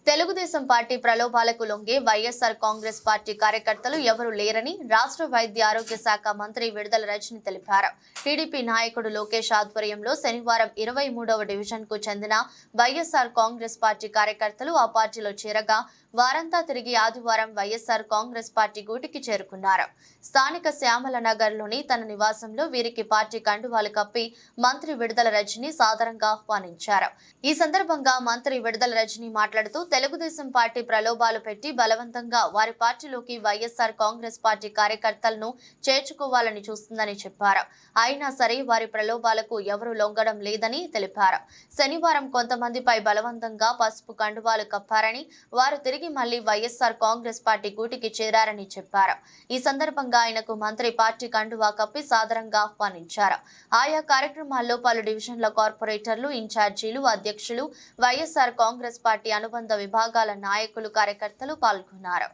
Telugu Desam party ప్రలోభాలకు లొంగే YSR Congress party కార్యకర్తలు ఎవరూ లేరని రాష్ట్ర వైద్య ఆరోగ్య శాఖ మంత్రి విడుదల రజని తెలిపారు. టీడీపీ నాయకుడు లోకేష్ ఆధ్వర్యంలో శనివారం 23వ డివిజన్ కు చెందిన వైఎస్ఆర్ కాంగ్రెస్ పార్టీ కార్యకర్తలు ఆ పార్టీలో చేరగా వారంతా తిరిగి ఆదివారం వైఎస్ఆర్ కాంగ్రెస్ పార్టీ గూటికి చేరుకున్నారు. స్థానిక శ్యామల నగర్ లోని తన నివాసంలో వీరికి పార్టీ కండువాలు కప్పి మంత్రి విడుదల రజని సాదరంగా ఆహ్వానించారు. ఈ సందర్భంగా మంత్రి విడుదల రజని మాట్లాడుతూ తెలుగుదేశం పార్టీ ప్రలోభాలు పెట్టి బలవంతంగా వారి పార్టీలోకి వైఎస్ఆర్ కాంగ్రెస్ పార్టీ కార్యకర్తలను చేర్చుకోవాలని చూస్తుందని చెప్పారు. అయినా సరే వారి ప్రలోభాలకు ఎవరూ లొంగడం లేదని తెలిపారు. శనివారం కొంతమందిపై బలవంతంగా పసుపు కండువాలు కప్పారని, వారు తిరిగి మళ్లీ వైఎస్ఆర్ కాంగ్రెస్ పార్టీ గూటికి చేరారని చెప్పారు. ఈ సందర్భంగా ఆయనకు మంత్రి పార్టీ కండువా కప్పి సాదరంగా ఆహ్వానించారు. ఆయా కార్యక్రమాల్లో పలు డివిజన్ల కార్పొరేటర్లు, ఇన్ఛార్జీలు, అధ్యక్షులు, వైఎస్ఆర్ కాంగ్రెస్ పార్టీ అనుబంధ విభాగాల నాయకులు, కార్యకర్తలు పాల్గొన్నారు.